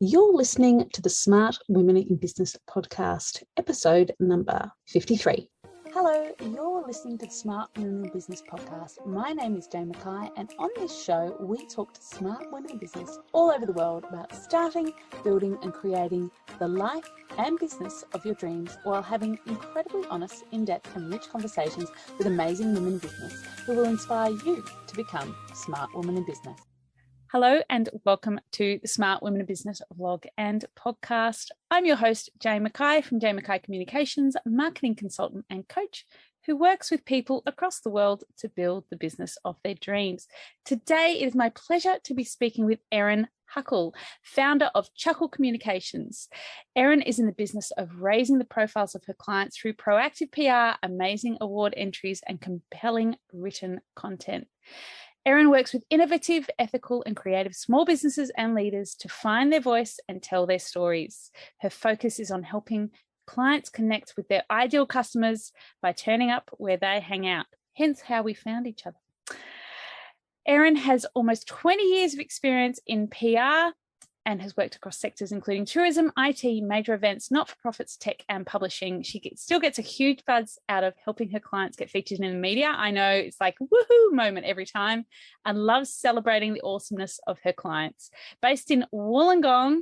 You're listening to the Smart Women in Business podcast, episode number 53. Hello, you're listening to the Smart Women in Business podcast. My name is Jane Mackay, and on this show, we talk to smart women in business all over the world about starting, building, and creating the life and business of your dreams while having incredibly honest, in-depth, and rich conversations with amazing women in business who will inspire you to become a smart woman in business. Hello and welcome to the Smart Women in Business vlog and podcast. I'm your host, Jane Mackay from Jane Mackay Communications, marketing consultant and coach who works with people across the world to build the business of their dreams. Today, it is my pleasure to be speaking with Erin Huckle, founder of Chuckle Communications. Erin is in the business of raising the profiles of her clients through proactive PR, amazing award entries, and compelling written content. Erin works with innovative, ethical, and creative small businesses and leaders to find their voice and tell their stories. Her focus is on helping clients connect with their ideal customers by turning up where they hang out, hence how we found each other. Erin has almost 20 years of experience in PR and has worked across sectors including tourism, IT, major events, not-for-profits, tech, and publishing. She still gets a huge buzz out of helping her clients get featured in the media. I know it's like a woohoo moment every time, and loves celebrating the awesomeness of her clients. Based in Wollongong,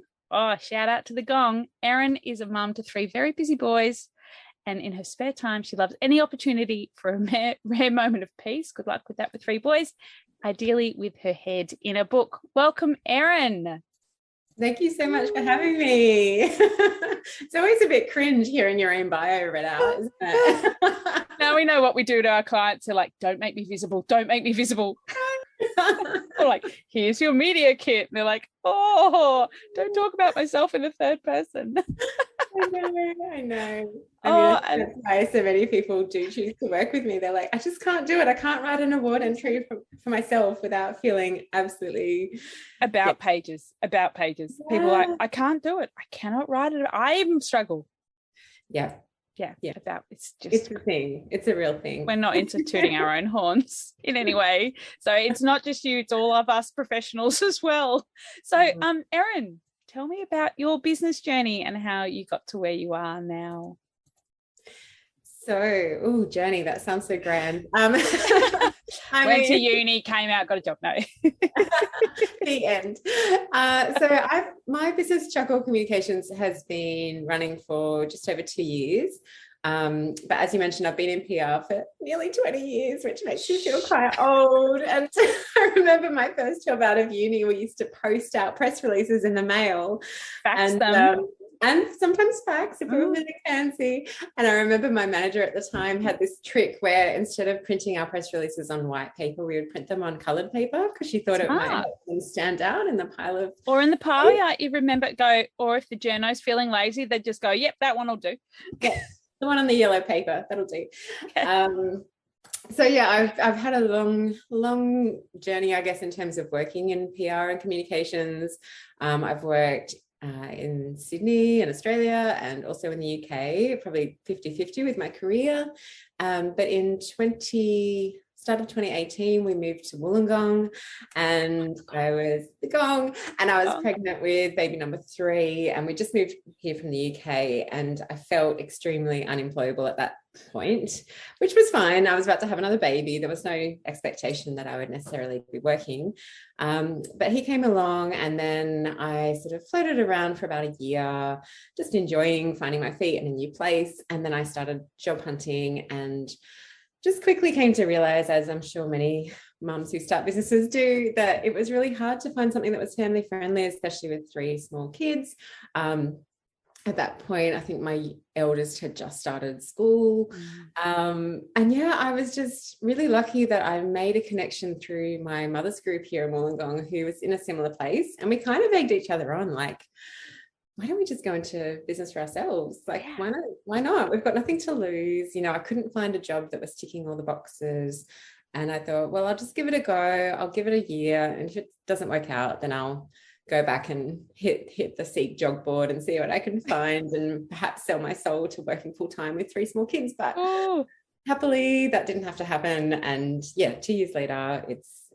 shout out to the gong, Erin is a mum to 3 very busy boys, and in her spare time, she loves any opportunity for a rare moment of peace. Good luck with that with 3 boys, ideally with her head in a book. Welcome, Erin. Thank you so much for having me. It's always a bit cringe hearing your own bio read out, isn't it? Now we know what we do to our clients. They're like, don't make me visible. Don't make me visible. Or like, here's your media kit. And they're like, oh, don't talk about myself in the third person. I know. That's why so many people do choose to work with me. They're like, I just can't do it. I can't write an award entry for myself without feeling absolutely pages. Yeah. People are like, I can't do it. I cannot write it. I even struggle. Yeah. It's a thing. It's a real thing. We're not into tooting our own horns in any way. So it's not just you, it's all of us professionals as well. So Erin, tell me about your business journey and how you got to where you are now. So, journey, that sounds so grand. Went to uni, came out, got a job. No. The end. My business, Chuckle Communications, has been running for just over 2 years. But as you mentioned, I've been in PR for nearly 20 years, which makes you feel quite old. And I remember my first job out of uni, we used to post out press releases in the mail. Fax them. And sometimes fax if we were really fancy. And I remember my manager at the time had this trick where instead of printing our press releases on white paper, we would print them on coloured paper because she thought it might help them stand out in the pile of... Or in the pile, yeah, you remember or if the journo's feeling lazy, they'd just go, yep, that one will do. Yeah, the one on the yellow paper, that'll do. Okay. So yeah, I've had a long journey, I guess, in terms of working in PR and communications. I've worked in Sydney and Australia and also in the UK, probably 50-50 with my career. But in start of 2018, we moved to Wollongong and I was the gong and I was pregnant with baby number 3 and we just moved here from the UK and I felt extremely unemployable at that point, which was fine. I was about to have another baby. There was no expectation that I would necessarily be working. But he came along and then I sort of floated around for about a year, just enjoying finding my feet in a new place. And then I started job hunting and just quickly came to realize, as I'm sure many mums who start businesses do, that it was really hard to find something that was family friendly, especially with 3 small kids. At that point, I think my eldest had just started school. And yeah, I was just really lucky that I made a connection through my mother's group here in Wollongong, who was in a similar place. And we kind of egged each other on, like, why don't we just go into business for ourselves? Like, why not? We've got nothing to lose. I couldn't find a job that was ticking all the boxes. And I thought, well, I'll just give it a go. I'll give it a year. And if it doesn't work out, then I'll go back and hit the Seek job board and see what I can find and perhaps sell my soul to working full time with 3 small kids. But happily, that didn't have to happen. And yeah, 2 years later,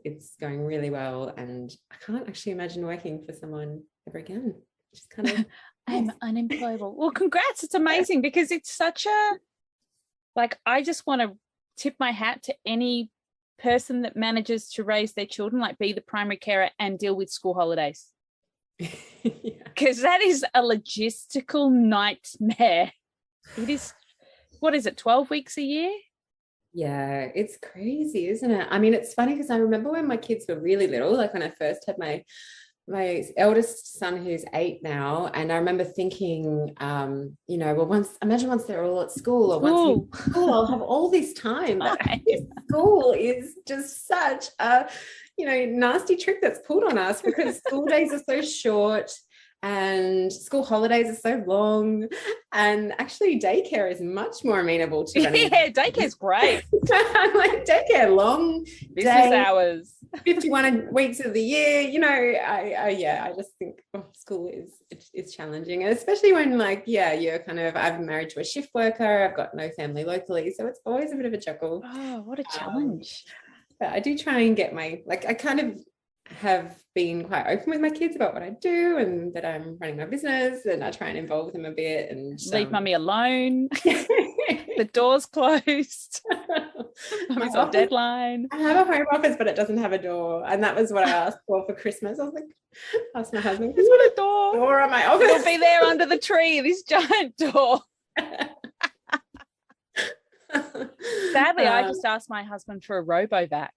it's going really well. And I can't actually imagine working for someone ever again. just kind of I'm unemployable. Well, congrats. It's amazing because it's such a, like, I just want to tip my hat to any person that manages to raise their children, like be the primary carer and deal with school holidays. Because that is a logistical nightmare. It is, what is it, 12 weeks a year? Yeah, it's crazy, isn't it? I mean, it's funny because I remember when my kids were really little, like when I first had my eldest son who's 8 now, and I remember thinking, well, imagine once they're all at school or once in school, I'll have all this time. But school is just such a, nasty trick that's pulled on us because school days are so short and school holidays are so long, and actually daycare is much more amenable to running. Yeah, daycare's great. I'm like, daycare, long business hours, 51 weeks of the year, I just think school is challenging, and especially when you're I'm married to a shift worker, I've got no family locally, so it's always a bit of a juggle. Oh, what a challenge. But I do try and get I kind of have been quite open with my kids about what I do and that I'm running my business, and I try and involve them a bit and leave mummy alone. The door's closed. Mummy's on deadline. I have a home office, but it doesn't have a door, and that was what I asked for Christmas. I was like, asked my husband, "There's not a door on my office. It'll be there under the tree. This giant door." Sadly, I just asked my husband for a RoboVac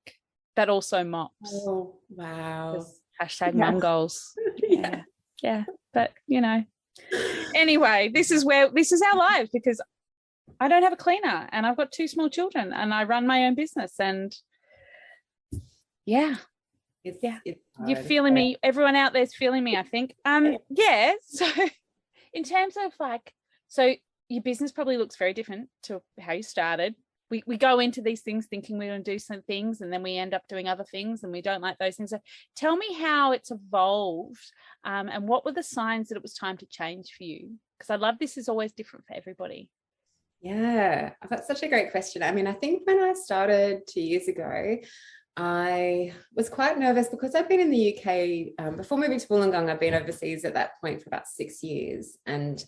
that also mops. Oh, wow. Hashtag mum goals. Yeah. But, anyway, this is our lives, because I don't have a cleaner and I've got 2 small children and I run my own business, and you're feeling me. Everyone out there's feeling me, I think. So in terms of so your business probably looks very different to how you started. We go into these things thinking we're going to do some things, and then we end up doing other things and we don't like those things. So tell me how it's evolved, and what were the signs that it was time to change for you? Because I love this is always different for everybody. Yeah, that's such a great question. I mean, I think when I started 2 years ago, I was quite nervous because I've been in the UK before moving to Wollongong. I've been overseas at that point for about 6 years, and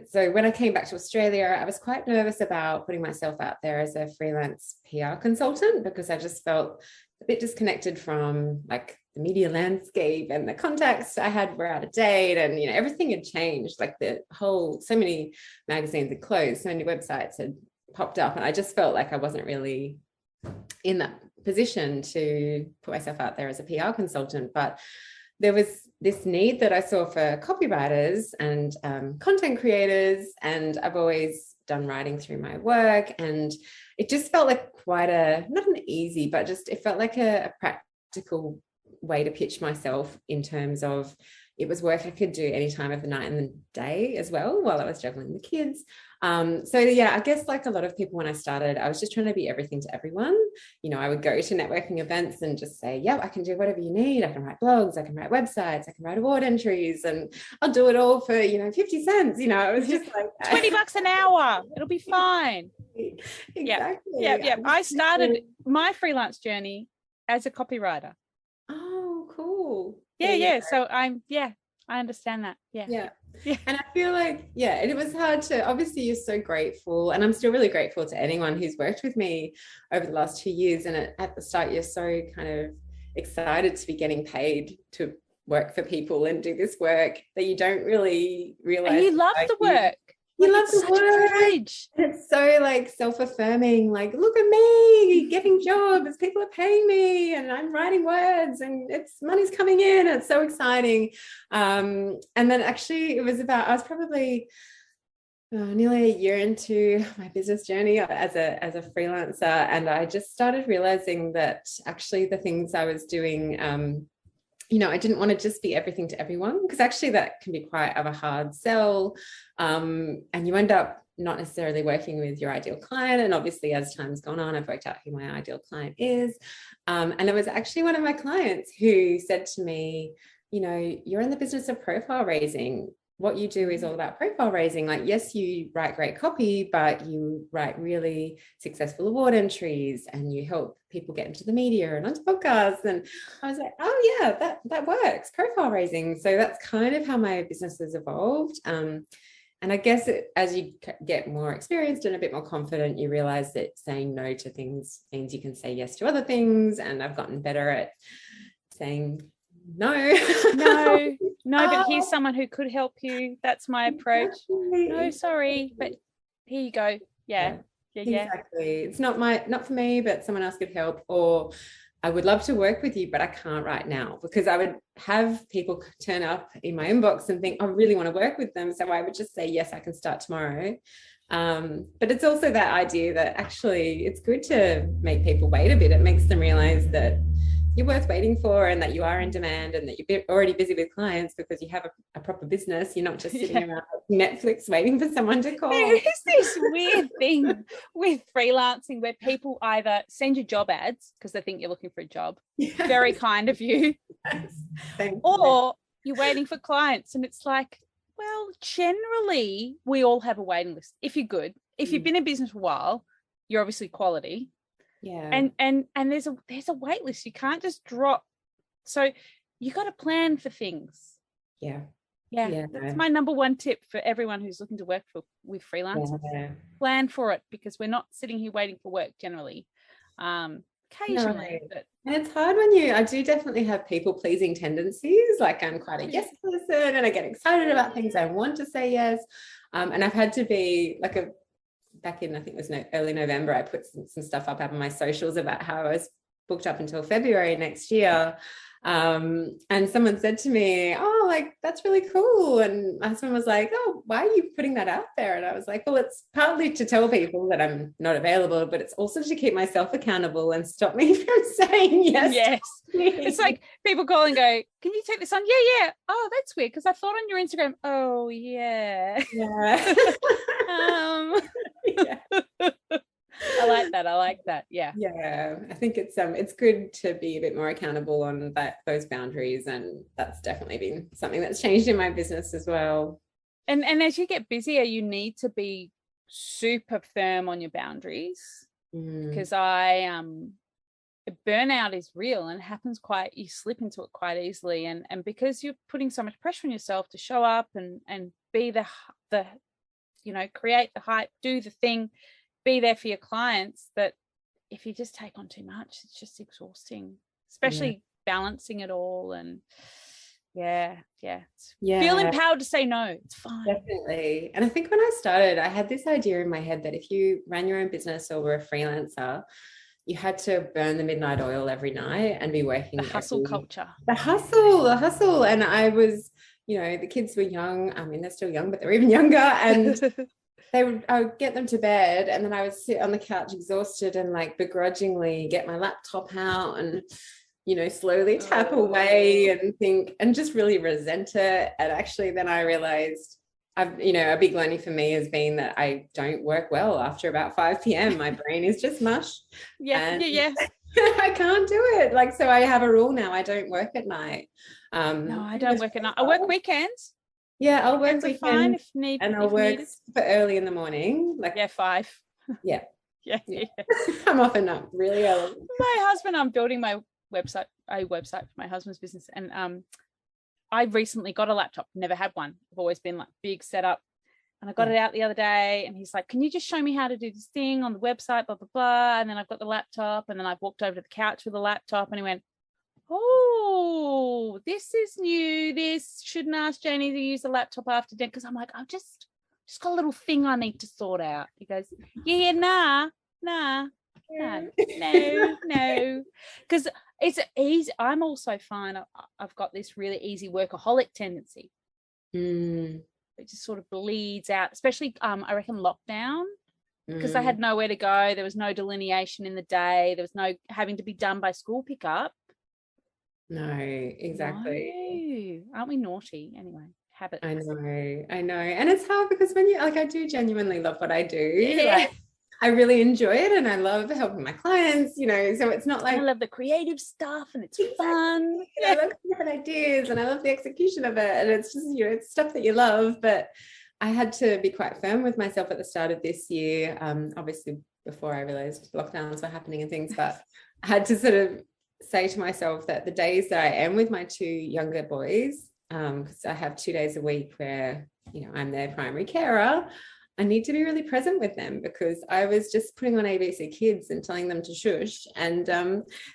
so when I came back to Australia, I was quite nervous about putting myself out there as a freelance PR consultant, because I just felt a bit disconnected from the media landscape, and the contacts I had were out of date, and everything had changed. So many magazines had closed, so many websites had popped up, and I just felt like I wasn't really in that position to put myself out there as a PR consultant. But there was this need that I saw for copywriters and content creators, and I've always done writing through my work, and it just felt like quite not an easy, but just it felt like a practical way to pitch myself, in terms of it was work I could do any time of the night and the day as well, while I was juggling the kids. I guess like a lot of people when I started, I was just trying to be everything to everyone. I would go to networking events and just say, yeah, I can do whatever you need. I can write blogs, I can write websites, I can write award entries, and I'll do it all for, 50 cents. It was just like $20 an hour. It'll be fine. Exactly. Yeah. I started my freelance journey as a copywriter. Oh, cool. Yeah. So I understand that. Yeah. And I feel like, and it was hard to, obviously you're so grateful, and I'm still really grateful to anyone who's worked with me over the last 2 years. And at the start, you're so kind of excited to be getting paid to work for people and do this work that you don't really realize. And you love the work. You love the work. It's so self-affirming, look at me getting jobs, people are paying me, and I'm writing words, and money's coming in. It's so exciting. And then actually I was probably nearly a year into my business journey as a freelancer, and I just started realizing that actually the things I was doing, I didn't want to just be everything to everyone, because actually that can be quite of a hard sell. And you end up not necessarily working with your ideal client. And obviously, as time's gone on, I've worked out who my ideal client is. And it was actually one of my clients who said to me, you're in the business of profile raising. what you do is all about profile raising. Like, yes, you write great copy, but you write really successful award entries and you help people get into the media and onto podcasts. And I was like, oh yeah, that works, profile raising. So that's kind of how my business has evolved. And I guess as you get more experienced and a bit more confident, you realize that saying no to things means you can say yes to other things. And I've gotten better at saying no. But here's someone who could help you. That's my approach. Exactly. No, sorry, but here you go. Yeah. Exactly. It's not for me, but someone else could help. Or I would love to work with you, but I can't right now, because I would have people turn up in my inbox and think I really want to work with them. So I would just say, yes, I can start tomorrow. But it's also that idea that actually it's good to make people wait a bit. It makes them realize that you're worth waiting for and that you are in demand and that you're already busy with clients because you have a proper business. You're not just sitting around Netflix waiting for someone to call. There is this weird thing with freelancing where people either send you job ads because they think you're looking for a job, very kind of you, or you're waiting for clients, and it's like, well, generally we all have a waiting list. If you're good, if you've been in business for a while, you're obviously quality. Yeah. And there's a wait list. You can't just drop. So you got to plan for things. Yeah. That's my number one tip for everyone who's looking to work with freelancers. Plan for it, because we're not sitting here waiting for work generally. Occasionally. No. And it's hard when I do definitely have people pleasing tendencies. Like, I'm quite a yes person and I get excited about things. I want to say yes. And I've had to be like back in, I think it was early November, I put some stuff up on my socials about how I was booked up until February next year. And someone said to me, oh, like, that's really cool. And my husband was like, oh, why are you putting that out there? And I was like, well, it's partly to tell people that I'm not available, but it's also to keep myself accountable and stop me from saying yes. It's like people call and go, can you take this on? Yeah. Oh, that's weird, because I thought on your Instagram. Oh, yeah. I like that. Yeah. I think it's good to be a bit more accountable on those boundaries, and that's definitely been something that's changed in my business as well. And as you get busier, you need to be super firm on your boundaries, because burnout is real and happens you slip into it quite easily, and because you're putting so much pressure on yourself to show up and be the create the hype, do the thing, be there for your clients, that if you just take on too much, it's just exhausting, especially balancing it all. And feel empowered to say no. It's fine. Definitely. And I think when I started, I had this idea in my head that if you ran your own business or were a freelancer, you had to burn the midnight oil every night and be working. The hustle culture. The hustle. And I was, the kids were young. I mean, they're still young, but they're even younger. And I would get them to bed, and then I would sit on the couch exhausted and like begrudgingly get my laptop out and, slowly tap away and think and just really resent it. And actually then I realized a big learning for me has been that I don't work well after about 5 p.m. My brain is just mush. I can't do it. Like, so I have a rule now. I don't work at night. No, I don't work at night. I work weekends. Yeah, I'll work weekends, fine if need, and I'll work for early in the morning. 5. Yeah. I'm often up really early. My husband, I'm building a website for my husband's business, and I recently got a laptop. Never had one. I've always been like big setup, and I got it out the other day, and he's like, can you just show me how to do this thing on the website, blah blah blah. And then I've got the laptop, and then I've walked over to the couch with the laptop, and he went, oh, this is new. This shouldn't ask Janie to use the laptop after dinner, because I'm like, I've just got a little thing I need to sort out. He goes, no, because it's easy. I'm also fine. I've got this really easy workaholic tendency. It just sort of bleeds out, especially I reckon lockdown, because I had nowhere to go. There was no delineation in the day. There was no having to be done by school pickup. No, exactly. No. Aren't we naughty? Anyway, habits. I know. And it's hard because when I do genuinely love what I do. Yeah. Like, I really enjoy it and I love helping my clients, so it's not like I love the creative stuff and it's fun. I love different ideas and I love the execution of it. And it's just, it's stuff that you love. But I had to be quite firm with myself at the start of this year. Obviously, before I realized lockdowns were happening and things, but I had to sort of say to myself that the days that I am with my two younger boys, because I have 2 days a week where, I'm their primary carer, I need to be really present with them because I was just putting on ABC Kids and telling them to shush. And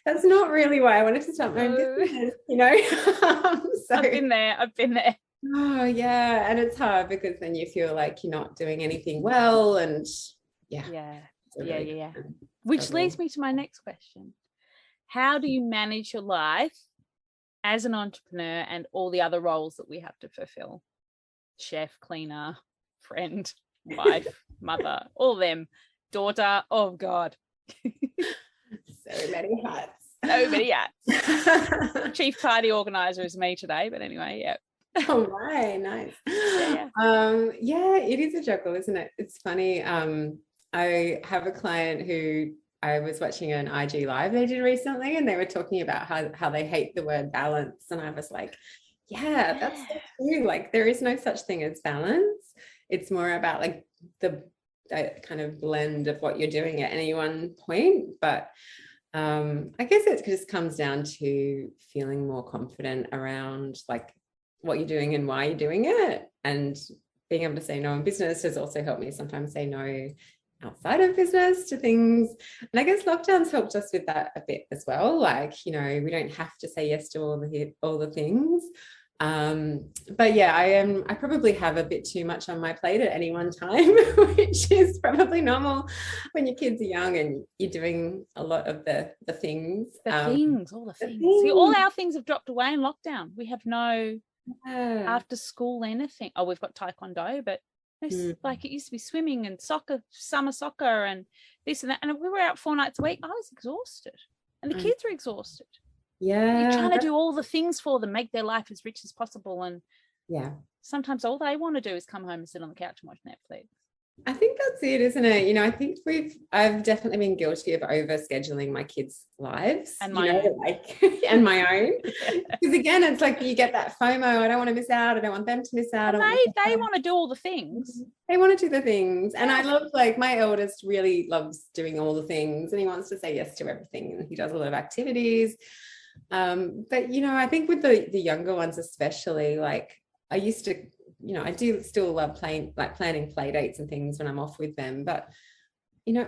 that's not really why I wanted to start my own business, So, I've been there. Oh, yeah. And it's hard because then you feel like you're not doing anything well. And yeah. Which leads me to my next question. How do you manage your life as an entrepreneur and all the other roles that we have to fulfill? Chef, cleaner, friend, wife, mother, all them, daughter, oh God. So many hats. Chief party organizer is me today, but anyway, yeah. Oh, right, nice. It is a juggle, isn't it? It's funny. I have a client who I was watching an IG live they did recently, and they were talking about how they hate the word balance, and I was like, yeah, that's so true. Like, there is no such thing as balance. It's more about like the kind of blend of what you're doing at any one point. But I guess it just comes down to feeling more confident around like what you're doing and why you're doing it, and being able to say no in business has also helped me sometimes say no outside of business to things. And I guess lockdowns helped us with that a bit as well. Like, we don't have to say yes to all the things. But yeah, I probably have a bit too much on my plate at any one time, which is probably normal when your kids are young and you're doing a lot of the things. All the things. See, all our things have dropped away in lockdown. We have no after school anything. Oh, we've got taekwondo, but like it used to be swimming and soccer, summer soccer and this and that. And if we were out 4 nights a week, I was exhausted and the kids were exhausted. Yeah. You're trying to do all the things for them, make their life as rich as possible. And sometimes all they want to do is come home and sit on the couch and watch Netflix. I think that's it, isn't it? I think I've definitely been guilty of over scheduling my kids' lives and my own. And my own. Because again, it's like you get that FOMO. I don't want to miss out. I don't want them to miss out. And they want to do all the things. They want to do the things. And I love, like, my eldest really loves doing all the things and he wants to say yes to everything. And he does a lot of activities. But, I think with the younger ones, especially, like I used to, I do still love planning play dates and things when I'm off with them. But,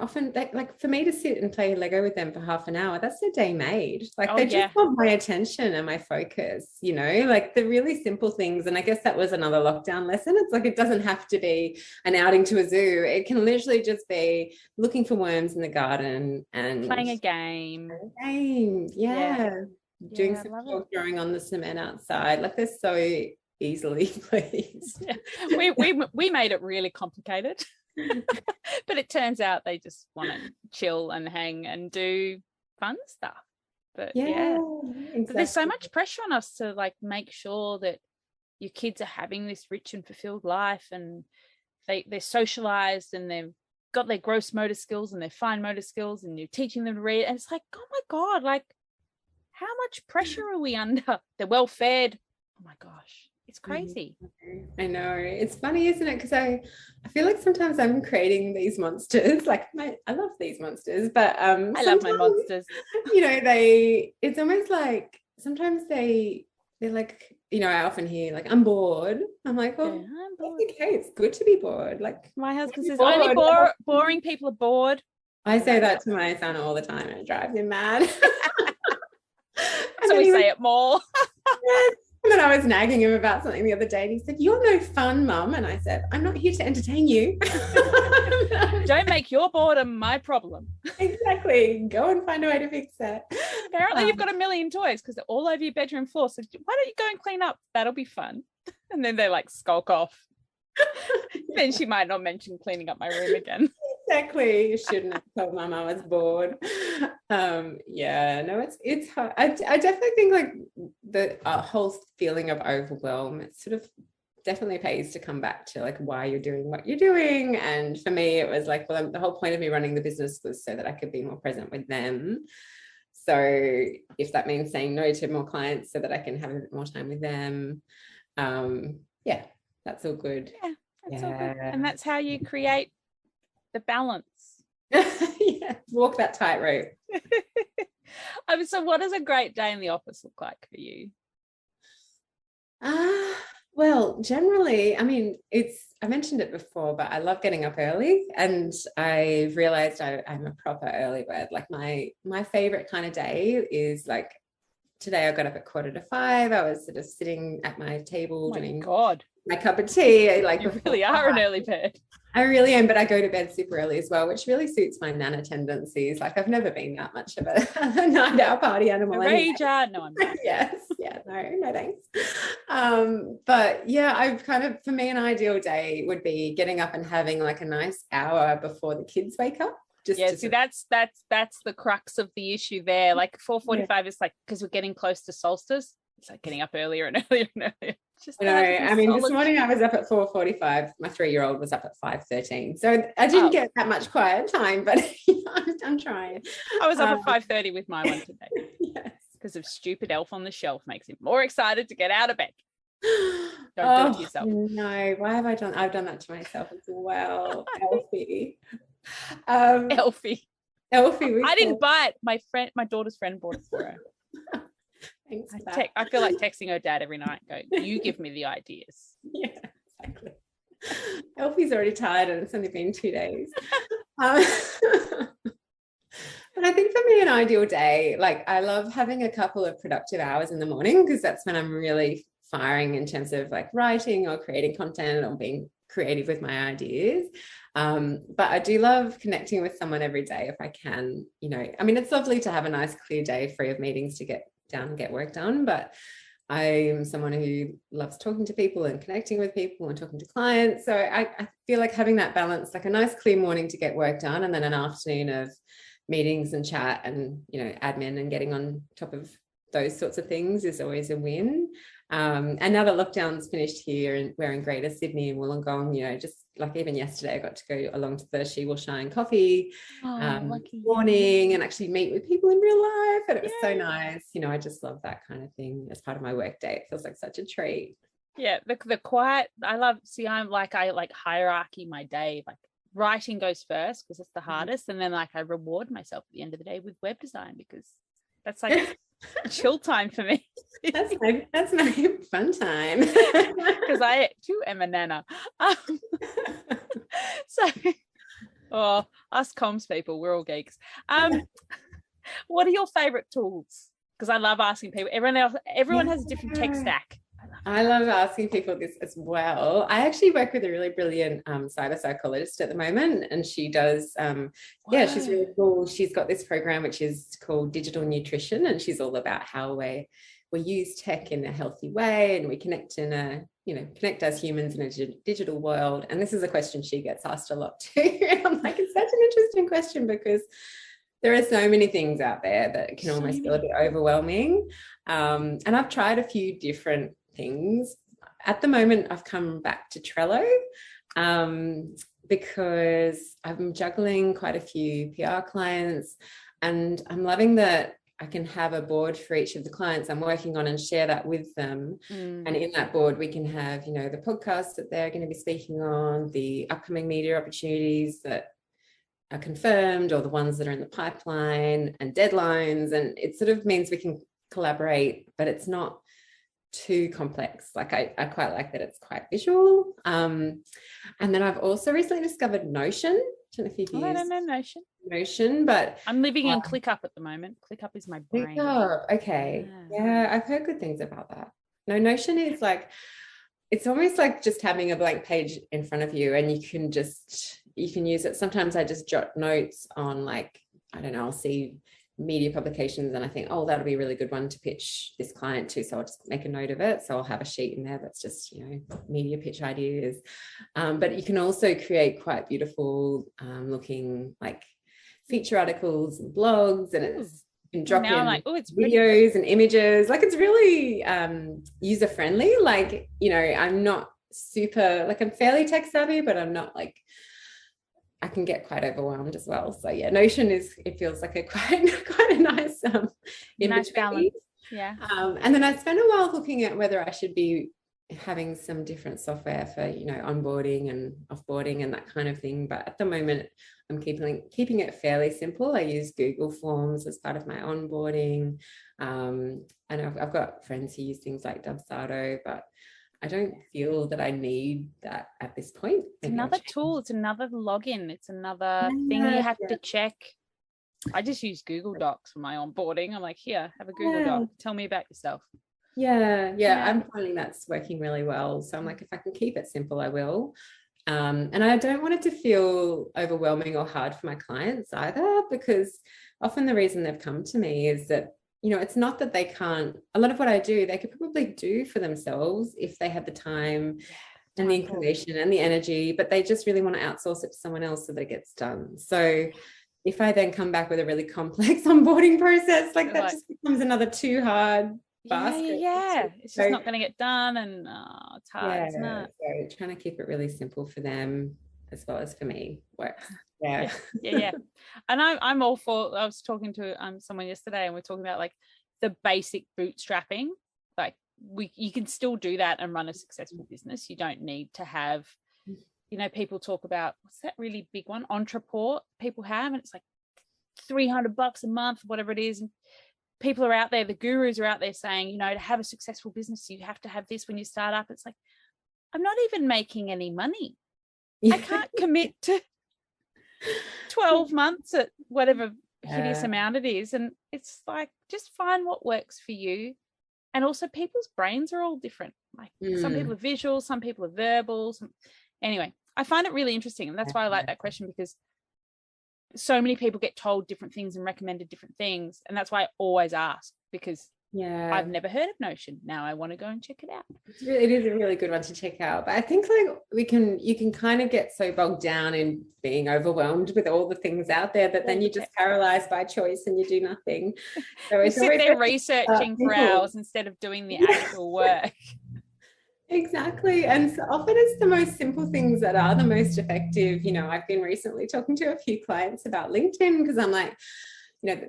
often like for me to sit and play Lego with them for half an hour, that's their day made. Like they just want my attention and my focus, like the really simple things. And I guess that was another lockdown lesson. It's like, it doesn't have to be an outing to a zoo. It can literally just be looking for worms in the garden and playing a game. Doing some drawing on the cement outside. Like they're so easily pleased. We made it really complicated. But it turns out they just want to chill and hang and do fun stuff. But exactly. But there's so much pressure on us to like make sure that your kids are having this rich and fulfilled life, and they're socialized and they've got their gross motor skills and their fine motor skills, and you're teaching them to read, and it's like, oh my God, like how much pressure are we under? They're well fed. Oh my gosh. It's crazy. I know. It's funny, isn't it? Because I feel like sometimes I'm creating these monsters. Like I love these monsters, but I love my monsters. It's almost like sometimes they're like, I often hear like, I'm bored. I'm like, well, I'm bored. Okay, it's good to be bored. Like my husband says, only boring people are bored. I say that to my son all the time, and it drives him mad. So we say it more. And then I was nagging him about something the other day and he said, "You're no fun, Mum." And I said, "I'm not here to entertain you." Don't make your boredom my problem. Exactly. Go and find a way to fix it. Apparently you've got a million toys because they're all over your bedroom floor. So why don't you go and clean up? That'll be fun. And then they like skulk off. Then she might not mention cleaning up my room again. Exactly. You shouldn't have told Mum I was bored. It's hard. I definitely think like the whole feeling of overwhelm, it sort of definitely pays to come back to like why you're doing what you're doing. And for me, it was like, well, the whole point of me running the business was so that I could be more present with them. So if that means saying no to more clients so that I can have a bit more time with them, yeah, that's all good. Yeah, that's all good. And that's how you create the balance. Yeah, walk that tightrope. So what does a great day in the office look like for you? Well, generally, I mean, I mentioned it before, but I love getting up early, and I've realized I'm a proper early bird. Like my favorite kind of day is like today I got up at 4:45. I was sort of sitting at my table doing my cup of tea. Like you really are an early bird. I really am, but I go to bed super early as well, which really suits my Nana tendencies. Like I've never been that much of a night out party animal. Rager. No, I'm not. Yes. Yeah. No thanks. But yeah, I've kind of, for me, an ideal day would be getting up and having like a nice hour before the kids wake up. See, that's the crux of the issue there. Like 4:45 is like, because we're getting close to solstice. It's like getting up earlier and earlier and earlier. I mean, this morning I was up at 4:45. My 3-year-old was up at 5:13. So I didn't get that much quiet time, but I'm trying. I was up at 5:30 with my one today. Yes. Because of stupid elf on the shelf makes him more excited to get out of bed. Don't do it to yourself. No, why have I done? I've done that to myself as well. Elfie. Elfie. I didn't buy it. My daughter's friend bought it for her. Thanks for that. I feel like texting her dad every night going, you give me the ideas. Yeah, exactly. Elfie's already tired and it's only been 2 days. But I think for me, an ideal day, like I love having a couple of productive hours in the morning because that's when I'm really firing in terms of like writing or creating content or being creative with my ideas. But I do love connecting with someone every day if I can. I mean, it's lovely to have a nice clear day free of meetings to get down and get work done, but I am someone who loves talking to people and connecting with people and talking to clients. So I feel like having that balance, like a nice clear morning to get work done and then an afternoon of meetings and chat and admin and getting on top of those sorts of things is always a win. And now that lockdown's finished here and we're in Greater Sydney and Wollongong, just like even yesterday I got to go along to the She Will Shine coffee morning and actually meet with people in real life, and it was so nice. I just love that kind of thing as part of my work day. It feels like such a treat. Yeah, the quiet, I like hierarchy my day. Like writing goes first because it's the hardest, and then like I reward myself at the end of the day with web design because that's like chill time for me. That's my fun time because I too am a nana. So us comms people, we're all geeks. What are your favorite tools? Because I love asking people. Everyone has a different tech stack. I love asking people this as well. I actually work with a really brilliant cyber psychologist at the moment, and she does, she's really cool. She's got this program which is called Digital Nutrition, and she's all about how we use tech in a healthy way and we connect connect as humans in a digital world. And this is a question she gets asked a lot too. I'm like, it's such an interesting question because there are so many things out there that can almost feel a bit overwhelming. And I've tried a few different things. At the moment, I've come back to Trello because I'm juggling quite a few PR clients, and I'm loving that I can have a board for each of the clients I'm working on and share that with them. And in that board, we can have, the podcasts that they're going to be speaking on, the upcoming media opportunities that are confirmed or the ones that are in the pipeline, and deadlines. And it sort of means we can collaborate, but it's not too complex. Like I quite like that it's quite visual. And then I've also recently discovered Notion. I don't know if you've used I don't know Notion, but I'm living in ClickUp at the moment. ClickUp is my brain. ClickUp, okay. Yeah, I've heard good things about that. No, Notion is like, it's almost like just having a blank page in front of you, and you can use it. Sometimes I just jot notes on, like, I don't know, I'll see media publications and I think, oh, that'll be a really good one to pitch this client to, so I'll just make a note of it. So I'll have a sheet in there that's just media pitch ideas, but you can also create quite beautiful looking like feature articles and blogs, and it's you can drop in it's videos and images. Like, it's really user friendly. Like, I'm not super, like I'm fairly tech savvy, but I'm not like, I can get quite overwhelmed as well. So yeah, Notion it feels like a quite a nice in Nice between. balance. Yeah. And then I spent a while looking at whether I should be having some different software for, onboarding and offboarding and that kind of thing. But at the moment, I'm keeping it fairly simple. I use Google Forms as part of my onboarding. And I've got friends who use things like Dubsado, but I don't feel that I need that at this point. It's another tool. It's another login. It's another thing you have to check. I just use Google Docs for my onboarding. I'm like, here, have a Google Doc. Tell me about yourself. Yeah. I'm finding that's working really well. So I'm like, if I can keep it simple, I will. And I don't want it to feel overwhelming or hard for my clients either, because often the reason they've come to me is that, it's not that they can't, a lot of what I do, they could probably do for themselves if they had the time and the inclination and the energy, but they just really want to outsource it to someone else so that it gets done. So if I then come back with a really complex onboarding process, like that just becomes another too hard basket. Yeah. It's just not going to get done, and it's hard, isn't it? So trying to keep it really simple for them as well as for me works. Yeah. And I'm all for, I was talking to someone yesterday, and we're talking about like the basic bootstrapping. Like you can still do that and run a successful business. You don't need to have, people talk about, what's that really big one, Entreport people have, and it's like $300 a month, whatever it is. And people are out there, the gurus are out there saying, to have a successful business, you have to have this when you start up. It's like, I'm not even making any money. I can't commit to 12 months at whatever hideous amount it is. And it's like, just find what works for you. And also people's brains are all different. Like some people are visual, some people are verbal. Anyway, I find it really interesting. And that's why I like that question, because so many people get told different things and recommended different things. And that's why I always ask, because I've never heard of Notion. Now I want to go and check it out. It is a really good one to check out. But I think like you can kind of get so bogged down in being overwhelmed with all the things out there that then you're just paralyzed by choice and you do nothing. So you sit there researching for hours instead of doing the actual work. Exactly. And so often it's the most simple things that are the most effective. I've been recently talking to a few clients about LinkedIn, because I'm like,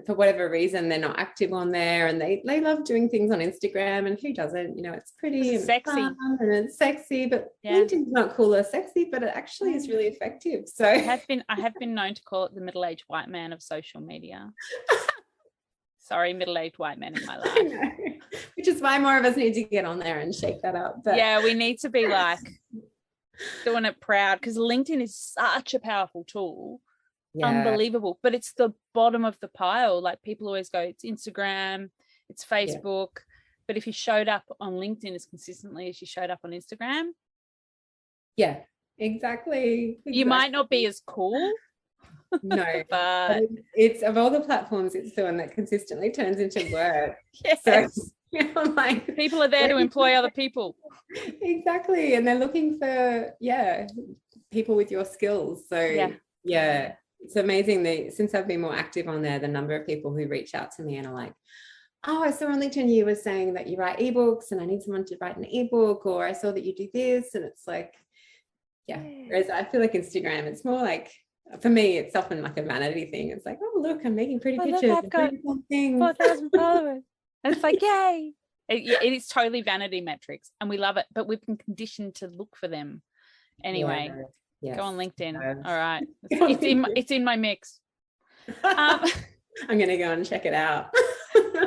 for whatever reason, they're not active on there, and they love doing things on Instagram, and who doesn't? It's pretty and sexy, and it's sexy, but LinkedIn's not cool or sexy, but it actually is really effective. So I have been known to call it the middle-aged white man of social media. Sorry, middle-aged white men in my life. Which is why more of us need to get on there and shake that up. But yeah, we need to be like doing it proud, because LinkedIn is such a powerful tool. Unbelievable, but it's the bottom of the pile. Like people always go, it's Instagram, it's Facebook, but if you showed up on LinkedIn as consistently as you showed up on Instagram, exactly. You might not be as cool. No, but it's of all the platforms, it's the one that consistently turns into work. So like, people are there to employ other people. Exactly, and they're looking for people with your skills. So it's amazing. Since I've been more active on there, the number of people who reach out to me and are like, oh, I saw on LinkedIn you were saying that you write ebooks and I need someone to write an ebook, or I saw that you do this. And it's like, whereas I feel like Instagram, it's more like, for me, it's often like a vanity thing. It's like, oh, look, I'm making pretty pictures. Look, I've got 4,000 followers. And it's like, yay. It is totally vanity metrics, and we love it, but we've been conditioned to look for them anyway. Go on LinkedIn. All right, it's in my mix. I'm gonna go and check it out.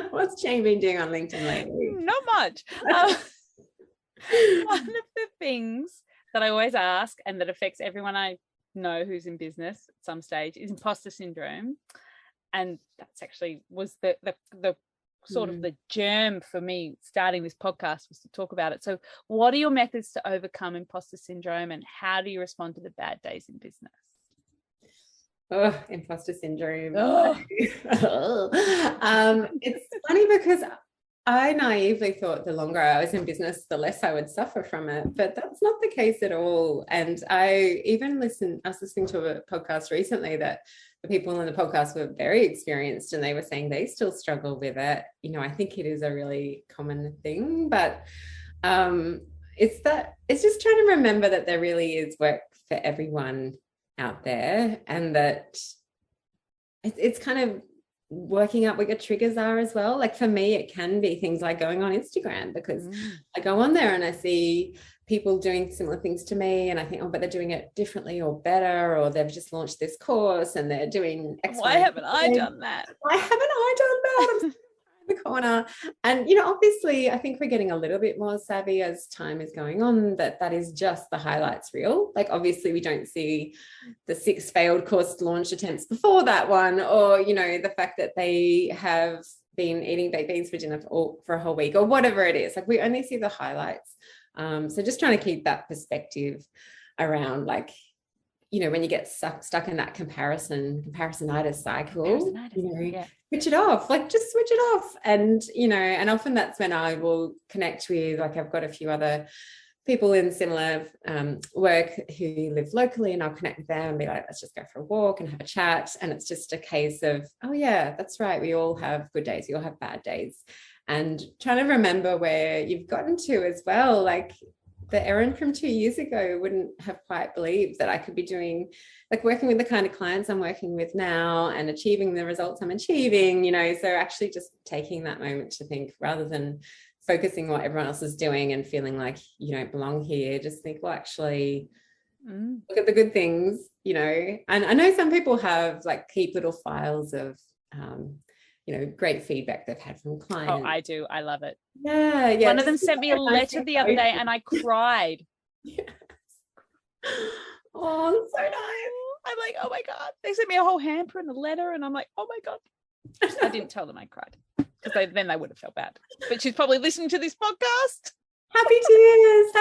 What's Jane been doing on LinkedIn lately? Not much. One of the things that I always ask, and that affects everyone I know who's in business at some stage, is imposter syndrome. And that's actually was the sort of the germ for me starting this podcast, was to talk about it. So what are your methods to overcome imposter syndrome, and how do you respond to the bad days in business? Imposter syndrome. It's funny because I naively thought the longer I was in business, the less I would suffer from it, but that's not the case at all. And I was listening to a podcast recently that the people in the podcast were very experienced, and they were saying they still struggle with it. I think it is a really common thing, but it's just trying to remember that there really is work for everyone out there, and that it's kind of working out what your triggers are as well. Like for me, it can be things like going on Instagram, because I go on there and I see people doing similar things to me, and I think, oh, but they're doing it differently or better, or they've just launched this course and they're doing X. Why haven't I done that? Why haven't I done that? I'm in the corner. And, obviously I think we're getting a little bit more savvy as time is going on, that is just the highlights reel. Like obviously we don't see the 6 failed course launch attempts before that one, or, the fact that they have been eating baked beans for dinner for a whole week or whatever it is. Like we only see the highlights. So just trying to keep that perspective around, like, when you get stuck in that comparisonitis cycle, switch it off, like just switch it off. And, and often that's when I will connect with, like, I've got a few other people in similar work who live locally, and I'll connect with them and be like, let's just go for a walk and have a chat. And it's just a case of, oh yeah, that's right, we all have good days, we all have bad days. And trying to remember where you've gotten to as well. Like the Erin from 2 years ago wouldn't have quite believed that I could be doing, like, working with the kind of clients I'm working with now and achieving the results I'm achieving, So actually just taking that moment to think, rather than focusing what everyone else is doing and feeling like you don't belong here, just think, well, actually look at the good things, And I know some people have, like, keep little files of, great feedback they've had from clients. Oh, I do. I love it. Yeah. One of them sent me a letter the other day and I cried. Yes. Oh, that's so nice. I'm like, oh my God. They sent me a whole hamper and a letter, and I'm like, oh my God. I didn't tell them I cried, because then they would have felt bad. But she's probably listening to this podcast. Happy tears.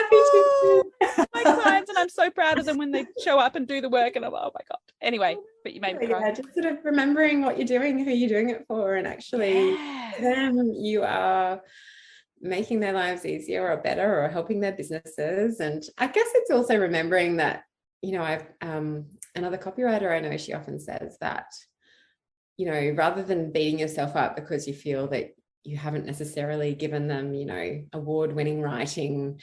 My clients, and I'm so proud of them when they show up and do the work, and I'm like, oh my God. Anyway, but you made me cry. Yeah, just sort of remembering what you're doing, who you're doing it for, and actually them, you are making their lives easier or better, or helping their businesses. And I guess it's also remembering that, I've another copywriter I know, she often says that, rather than beating yourself up because you feel that you haven't necessarily given them, award-winning writing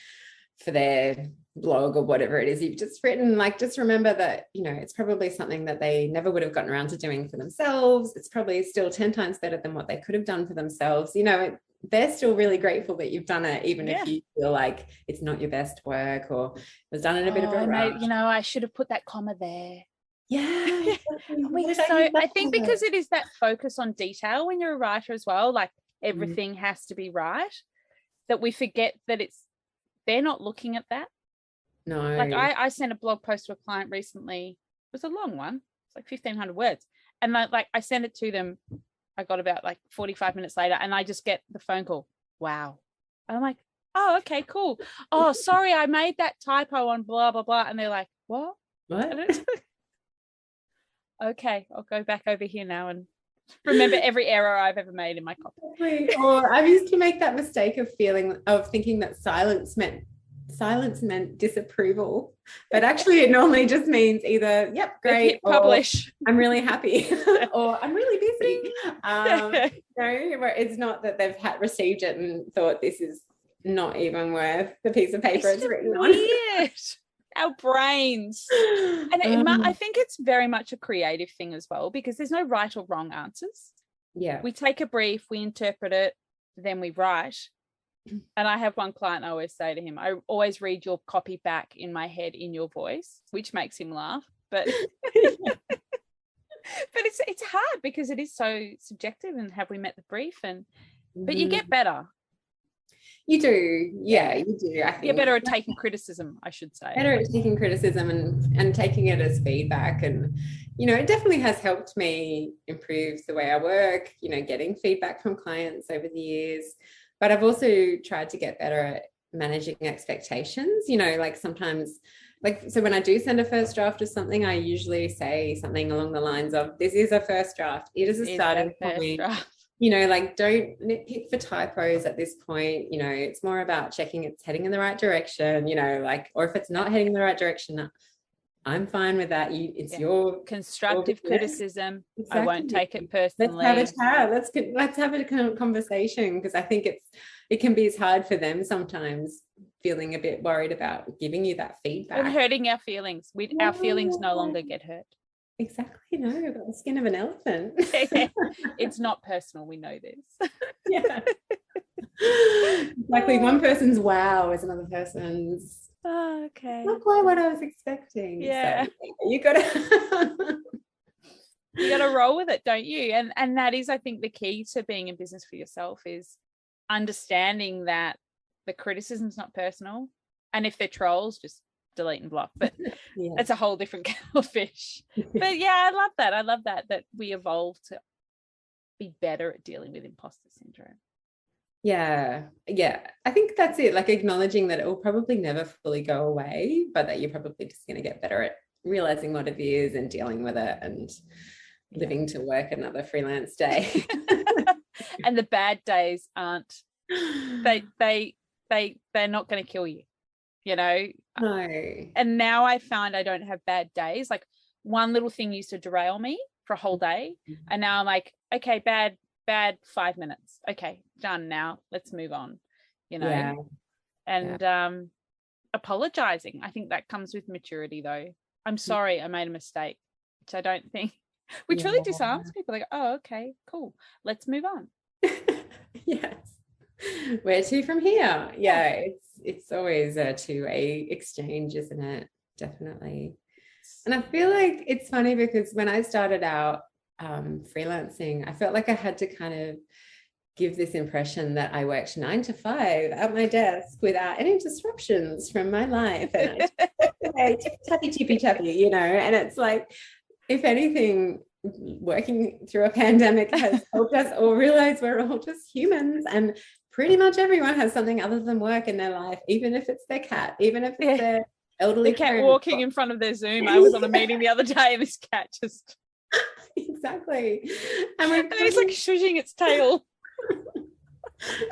for their blog or whatever it is you've just written, like, just remember that, it's probably something that they never would have gotten around to doing for themselves. It's probably still 10 times better than what they could have done for themselves. They're still really grateful that you've done it, even if you feel like it's not your best work or was done in a bit of a rush. I should have put that comma there. Yeah. I think because it is that focus on detail when you're a writer as well, like everything has to be right, that we forget that they're not looking at that. No. Like I sent a blog post to a client recently. It was a long one. It's like 1,500 words. And I sent it to them. I got about like 45 minutes later, and I just get the phone call. Wow. And I'm like, oh, okay, cool. Oh, sorry, I made that typo on blah, blah, blah. And they're like, what? Okay, I'll go back over here now and remember every error I've ever made in my copy. Or I used to make that mistake of thinking that silence meant disapproval, but actually it normally just means either yep, great, or publish, I'm really happy, or I'm really busy. Where it's not that they've received it and thought this is not even worth the piece of paper it's written on. Weird. Our brains. And I think it's very much a creative thing as well, because there's no right or wrong answers. Yeah. We take a brief, we interpret it, then we write. And I have one client, I always say to him, I always read your copy back in my head in your voice, which makes him laugh. But but it's hard because it is so subjective, and have we met the brief? But you get better. You do. Yeah, you do. I think you're better at taking criticism, I should say. Better at taking criticism and taking it as feedback. And, it definitely has helped me improve the way I work, getting feedback from clients over the years. But I've also tried to get better at managing expectations, like sometimes, so when I do send a first draft of something, I usually say something along the lines of, this is a first draft. It is a starting point. Don't nitpick for typos at this point. It's more about checking it's heading in the right direction, or if it's not heading in the right direction, I'm fine with that. It's your constructive criticism. Exactly. I won't take it personally. Let's have a chat. Let's have a conversation, because I think it can be as hard for them sometimes feeling a bit worried about giving you that feedback. And hurting our feelings. Our feelings no longer get hurt. Exactly. No, we've got the skin of an elephant. It's not personal. We know this. Yeah. Exactly. One person's wow is another person's okay. not quite what I was expecting. Yeah. So you gotta roll with it, don't you? And that is, I think, the key to being in business for yourself is understanding that the criticism's not personal. And if they're trolls, just delete and block. But that's a whole different kettle of fish. But yeah, I love that we evolve to be better at dealing with imposter syndrome. Yeah. I think that's it. Like acknowledging that it will probably never fully go away, but that you're probably just going to get better at realizing what it is and dealing with it and living to work another freelance day. And the bad days aren't, they're not going to kill you, you know? No. And now I find I don't have bad days. Like one little thing used to derail me for a whole day. And now I'm like, okay, bad 5 minutes. Okay, done now. Let's move on, you know? And apologizing. I think that comes with maturity though. I'm sorry, I made a mistake, which I don't think, which really disarms people. Like, oh, okay, cool. Let's move on. Yes. Where to from here? Yeah, it's always a two-way exchange, isn't it? Definitely. And I feel like it's funny because when I started out freelancing, I felt like I had to kind of give this impression that I worked 9 to 5 at my desk without any disruptions from my life. And I tippy tappy, you know, and it's like, if anything, working through a pandemic has helped us all realize we're all just humans and pretty much everyone has something other than work in their life, even if it's their cat, even if it's their elderly cat walking in front of their Zoom. I was on a meeting the other day and this cat just exactly, and it's like shushing its tail.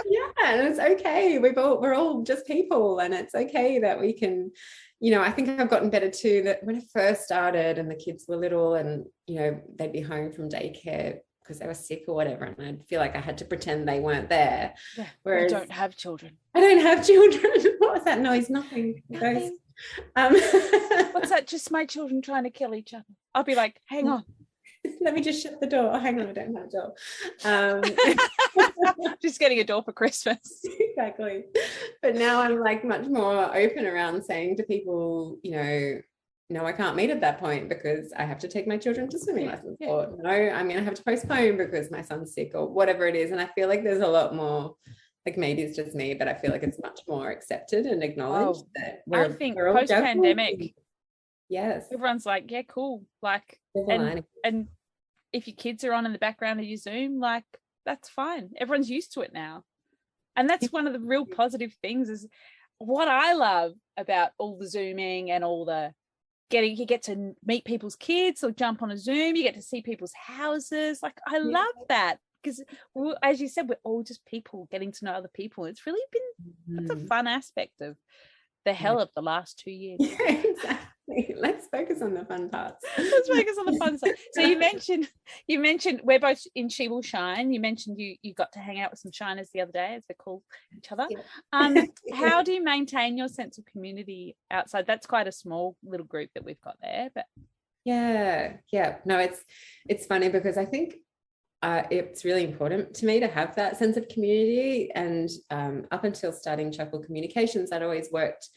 Yeah, and it's okay. We're all just people, and it's okay that we can, you know, I think I've gotten better too, that when I first started and the kids were little and, you know, they'd be home from daycare because they were sick or whatever, and I'd feel like I had to pretend they weren't there. Yeah, whereas I don't have children. What was that noise? Nothing. Nothing. What's that? Just my children trying to kill each other. I'll be like, hang on. Let me just shut the door. Hang on, I don't have a door. Just getting a door for Christmas. Exactly. But now I'm like much more open around saying to people, you know, no, I can't meet at that point because I have to take my children to swimming lessons, or no, I'm going to have to postpone because my son's sick, or whatever it is. And I feel like there's a lot more, like maybe it's just me, but I feel like it's much more accepted and acknowledged that I think post-pandemic, yes, everyone's like, yeah, cool. Like, and if your kids are on in the background of your Zoom, like that's fine. Everyone's used to it now. And that's one of the real positive things is what I love about all the Zooming and all the you get to meet people's kids or jump on a Zoom, you get to see people's houses. Like I love that because as you said, we're all just people getting to know other people. It's really been, that's a fun aspect of the hell of the last 2 years. Yeah, exactly. Let's focus on the fun parts. Let's focus on the fun stuff. So you mentioned we're both in She Will Shine. You mentioned you got to hang out with some shiners the other day, as they call each other. Yeah. How do you maintain your sense of community outside? That's quite a small little group that we've got there, but yeah. No, it's funny because I think it's really important to me to have that sense of community. And up until starting Chuckle Communications, I'd always worked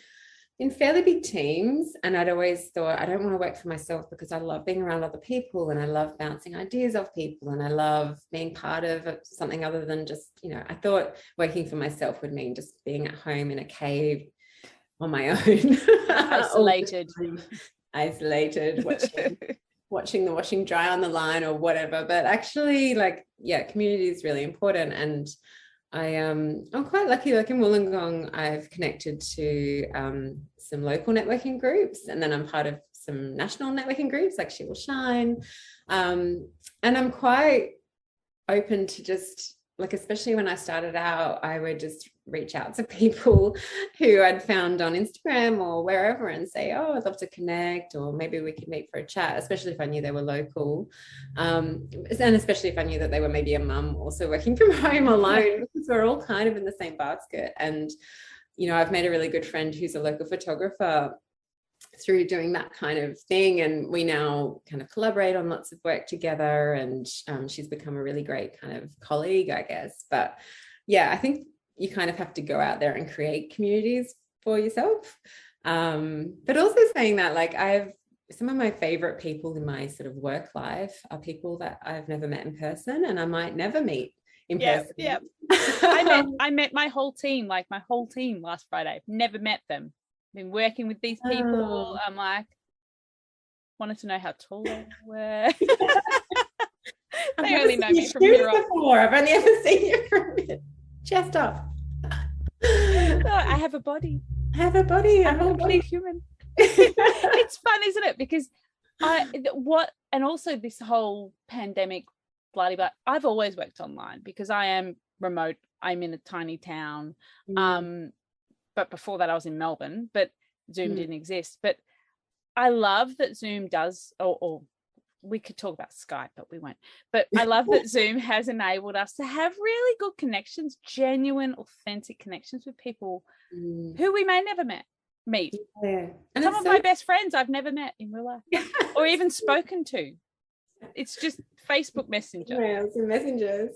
in fairly big teams, and I'd always thought I don't want to work for myself because I love being around other people and I love bouncing ideas off people and I love being part of something other than just, you know, I thought working for myself would mean just being at home in a cave on my own, isolated, watching the washing dry on the line or whatever. But actually, like, yeah, community is really important. And I'm quite lucky, like in Wollongong, I've connected to some local networking groups, and then I'm part of some national networking groups like She Will Shine. And I'm quite open to just, like, especially when I started out, I would just reach out to people who I'd found on Instagram or wherever and say, oh, I'd love to connect, or maybe we could meet for a chat, especially if I knew they were local. And especially if I knew that they were maybe a mum also working from home alone, because we're all kind of in the same basket. And I've made a really good friend who's a local photographer through doing that kind of thing, and we now kind of collaborate on lots of work together, and she's become a really great kind of colleague, I guess. But yeah, I think you kind of have to go out there and create communities for yourself. But also saying that, like, some of my favorite people in my sort of work life are people that I've never met in person, and I might never meet in person. Yeah. I met my whole team last Friday. Never met them. Been working with these people. I'm like, wanted to know how tall they were. They only know me from here before. I've only ever seen you from chest up. I have a body. I'm a body human. It's fun, isn't it? Because and also this whole pandemic bloody, but I've always worked online because I am remote. I'm in a tiny town. But before that I was in Melbourne, but Zoom didn't exist. But I love that Zoom does, or we could talk about Skype, but we won't. But I love that Zoom has enabled us to have really good connections, genuine, authentic connections with people who we may never meet. Yeah. And some of my best friends I've never met in real life or even spoken to. It's just Facebook Messenger. Yeah, it's messengers.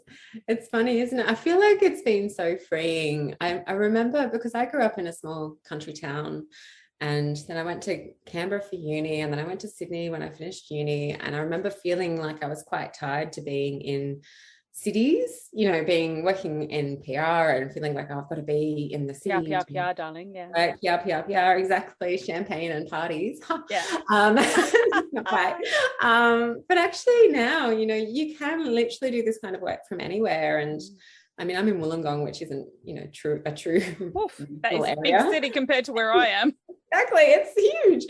It's funny, isn't it? I feel like it's been so freeing. I remember, because I grew up in a small country town, and then I went to Canberra for uni, and then I went to Sydney when I finished uni, and I remember feeling like I was quite tired to being in cities, working in PR and feeling like, I've got to be in the city. PR, darling. Yeah. Right. PR, exactly. Champagne and parties. Yeah. Not quite. But actually now, you can literally do this kind of work from anywhere. And I mean, I'm in Wollongong, which isn't, a true that is a big city compared to where I am. Exactly, it's huge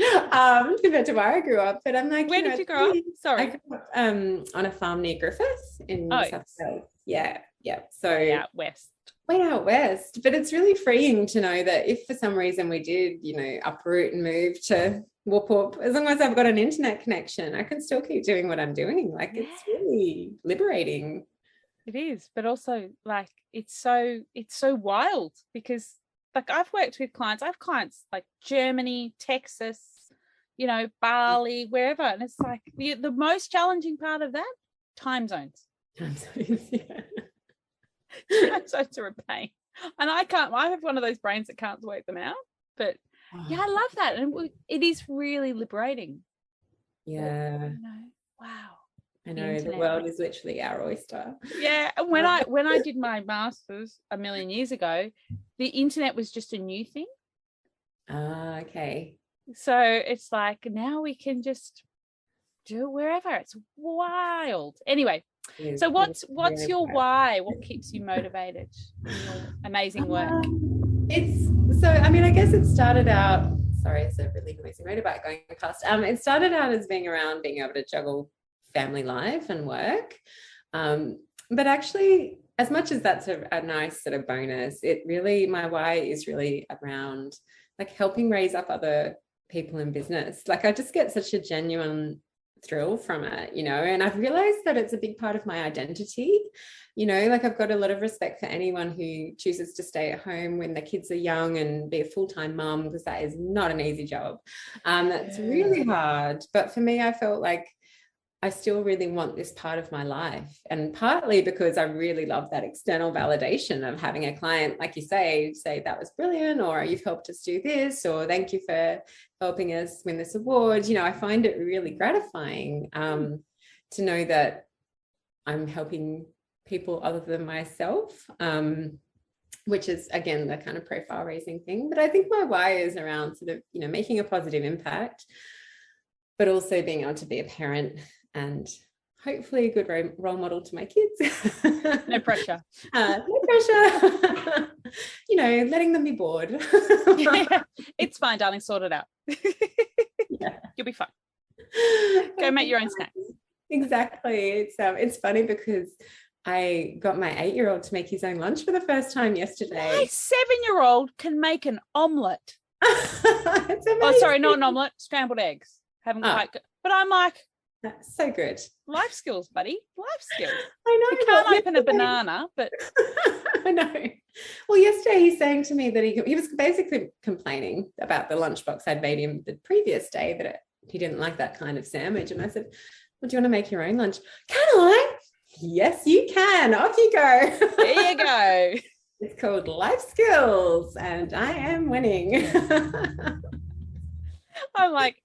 compared to where I grew up. But I'm like, where did you grow up? Sorry, I grew up on a farm near Griffith in South Wales. Yeah. So way out west. But it's really freeing to know that if for some reason we did, uproot and move to Whoop, as long as I've got an internet connection, I can still keep doing what I'm doing. Like, it's really liberating. It is, but also like it's so wild because, like, I've worked with clients. I have clients like Germany, Texas, Bali, wherever. And it's like the most challenging part of that, time zones. Time zones, yeah. Time zones are a pain. And I have one of those brains that can't work them out. But yeah, I love that. And it is really liberating. Yeah. Wow. I know, the world is literally our oyster. Yeah, and when I did my master's a million years ago, the internet was just a new thing. Okay. So it's like now we can just do it wherever. It's wild. Anyway, so what's your why? What keeps you motivated in your amazing work? I guess it started out. Sorry, it's a really noisy motorbike going past. It started out as being around being able to juggle family life and work, but actually, as much as that's a nice sort of bonus, my why is really around like helping raise up other people in business. Like, I just get such a genuine thrill from it, and I've realized that it's a big part of my identity. Like, I've got a lot of respect for anyone who chooses to stay at home when the kids are young and be a full-time mum, because that is not an easy job. That's really hard. But for me, I felt like I still really want this part of my life, and partly because I really love that external validation of having a client, like you say that was brilliant, or you've helped us do this, or thank you for helping us win this award. I find it really gratifying to know that I'm helping people other than myself, which is, again, the kind of profile raising thing. But I think my why is around sort of, making a positive impact, but also being able to be a parent and hopefully a good role model to my kids. No pressure. No pressure. Letting them be bored. Yeah, it's fine, darling. Sort it out. Yeah. You'll be fine. Go make your own snacks. Exactly. It's funny because I got my 8-year-old to make his own lunch for the first time yesterday. My 7-year-old can make an omelette. It's amazing. Oh, sorry, not an omelette, scrambled eggs. Haven't quite good. But I'm like, that's so good. Life skills, buddy. Life skills. I know. You can't open a banana, but I know. Well, yesterday he's saying to me that he was basically complaining about the lunchbox I'd made him the previous day, that he didn't like that kind of sandwich. And I said, well, do you want to make your own lunch? Can I? Yes, you can. Off you go. There you go. It's called Life Skills, and I am winning. I'm like,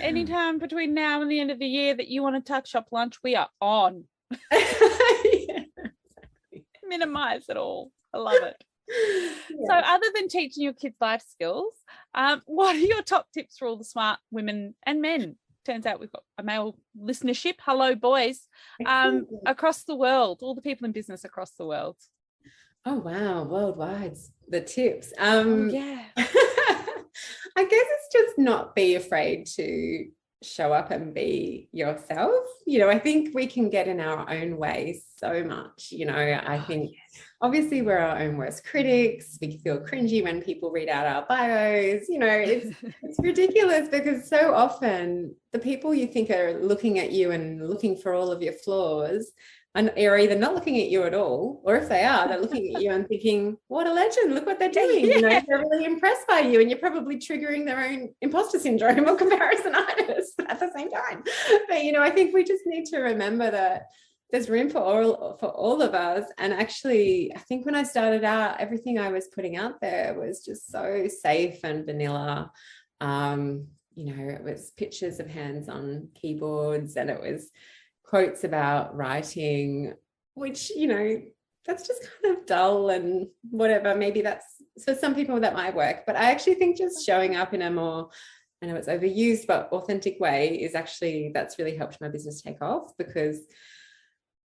anytime between now and the end of the year that you want to tuck shop lunch, we are on. Yeah. Minimize it all. I love it. Yeah. So other than teaching your kids life skills, what are your top tips for all the smart women and men? Turns out we've got a male listenership. Hello, boys. Across the world, all the people in business across the world. Oh, wow. Worldwide, the tips. Yeah. I guess it's just not be afraid to show up and be yourself. I think we can get in our own way so much. I think obviously we're our own worst critics. We feel cringy when people read out our bios. It's ridiculous, because so often the people you think are looking at you and looking for all of your flaws and are either not looking at you at all, or if they are, they're looking at you and thinking, what a legend, look what they're doing. They're really impressed by you, and you're probably triggering their own imposter syndrome or comparisonitis at the same time. But, I think we just need to remember that there's room for all of us. And actually, I think when I started out, everything I was putting out there was just so safe and vanilla. It was pictures of hands on keyboards, and it was quotes about writing, which, that's just kind of dull and whatever. Maybe that's, for some people that might work, but I actually think just showing up in a more, I know it's overused, but authentic way that's really helped my business take off, because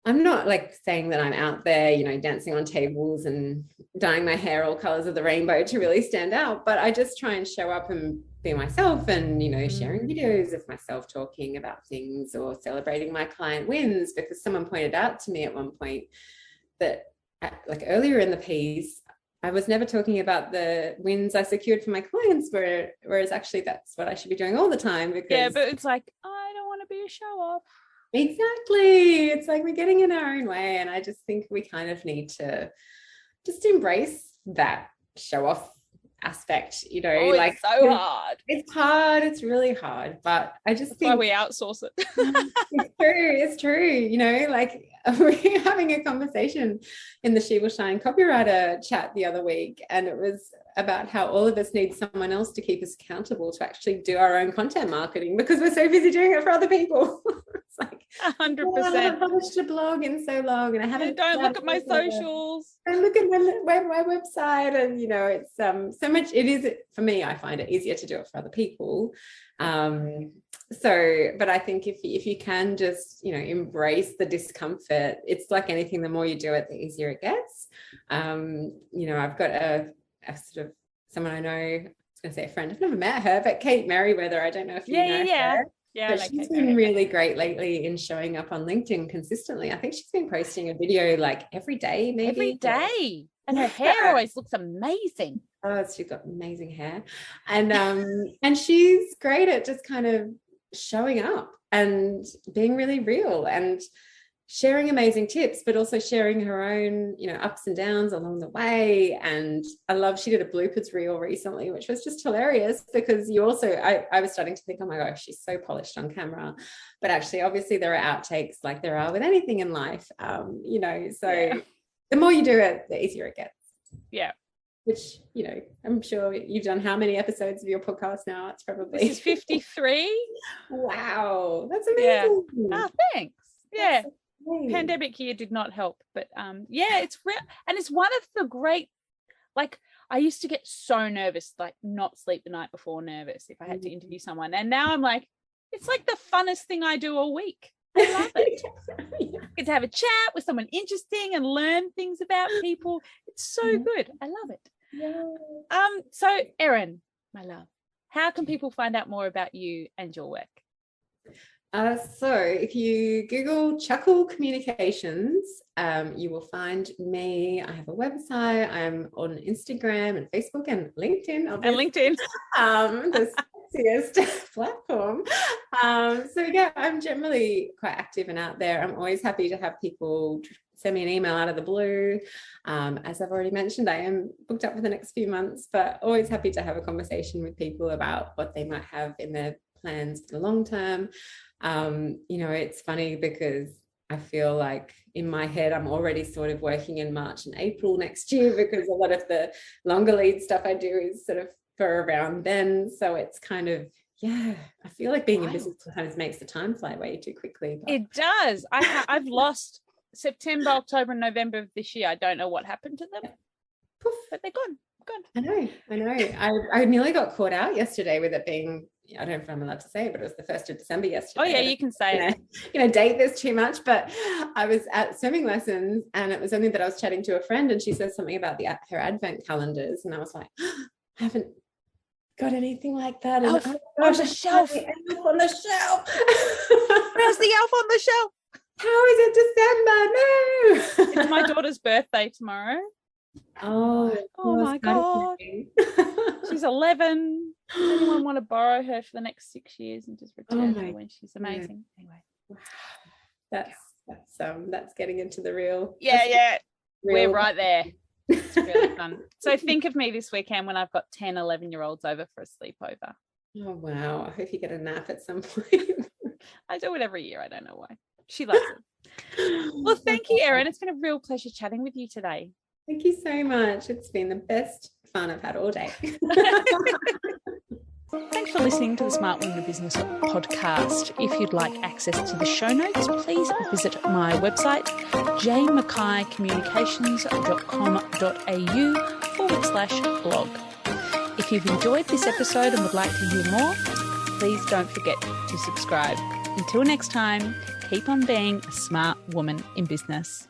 I'm not like saying that I'm out there, dancing on tables and dyeing my hair all colors of the rainbow to really stand out, but I just try and show up and be myself, and sharing videos of myself talking about things or celebrating my client wins, because someone pointed out to me at one point that like earlier in the piece I was never talking about the wins I secured for my clients, whereas actually that's what I should be doing all the time. Because but it's like, I don't want to be a show off. Exactly. It's like we're getting in our own way, and I just think we kind of need to just embrace that show off aspect, it's so hard. It's hard. It's really hard, but I just think why we outsource it. It's true. Like we're having a conversation in the She Will Shine copywriter chat the other week, and it was about how all of us need someone else to keep us accountable to actually do our own content marketing, because we're so busy doing it for other people. It's like 100%. I haven't published a blog in so long, and I haven't. Don't look at my socials. Don't look at my website, and it's so much. It is, for me, I find it easier to do it for other people. But I think if you can just embrace the discomfort, it's like anything, the more you do it, the easier it gets. I've got a sort of someone I know, I was going to say a friend, I've never met her, but Kate Merriweather, I don't know if you know her. Yeah, but she's been really great lately in showing up on LinkedIn consistently. I think she's been posting a video like every day, maybe. Every day. And her hair always looks amazing. Oh, she's got amazing hair. And she's great at just kind of showing up and being really real and sharing amazing tips, but also sharing her own, ups and downs along the way. And she did a bloopers reel recently, which was just hilarious, because I was starting to think, oh my gosh, she's so polished on camera. But actually, obviously there are outtakes like there are with anything in life, The more you do it, the easier it gets. Yeah. Which, I'm sure you've done how many episodes of your podcast now? It's probably... This is 53. Wow. That's amazing. Yeah. Oh, thanks. Yeah. Pandemic year did not help, but it's real, and it's one of the great, like, I used to get so nervous, like not sleep the night before, nervous if I had to interview someone, and now I'm like, it's like the funnest thing I do all week. I love it. Get to have a chat with someone interesting and learn things about people. It's so good. I love it. Yeah. So Erin, my love, how can people find out more about you and your work? So if you Google Chuckle Communications, you will find me. I have a website. I'm on Instagram and Facebook and LinkedIn. The sexiest platform. So yeah, I'm generally quite active and out there. I'm always happy to have people send me an email out of the blue. As I've already mentioned, I am booked up for the next few months, but always happy to have a conversation with people about what they might have in their plans for the long term. It's funny because I feel like in my head, I'm already sort of working in March and April next year, because a lot of the longer lead stuff I do is sort of for around then. So it's kind of, I feel like being in business sometimes makes the time fly way too quickly. But... It does. I've lost September, October, and November of this year. I don't know what happened to them, but they're gone. I know. I nearly got caught out yesterday with it being, I don't know if I'm allowed to say it, but it was the 1st of December yesterday. Oh yeah, you can say it. Date this too much, but I was at swimming lessons, and it was only that I was chatting to a friend, and she said something about her advent calendars, and I was like, I haven't got anything like that. Elf on the shelf. Elf on the shelf. Where's the elf on the shelf? How is it December? No. It's my daughter's birthday tomorrow. Oh my God. She's 11. Does anyone want to borrow her for the next 6 years and just return her when she's amazing? Yeah. Anyway, that's getting into the real. We're right there. It's really fun. So think of me this weekend when I've got 10, 11-year-olds over for a sleepover. Oh wow! I hope you get a nap at some point. I do it every year. I don't know why. She loves it. Well, thank you, Erin. It's been a real pleasure chatting with you today. Thank you so much. It's been the best fun I've had all day. Thanks for listening to the Smart Women in Business podcast. If you'd like access to the show notes, please visit my website, jmackaycommunications.com.au/blog. If you've enjoyed this episode and would like to hear more, please don't forget to subscribe. Until next time, keep on being a smart woman in business.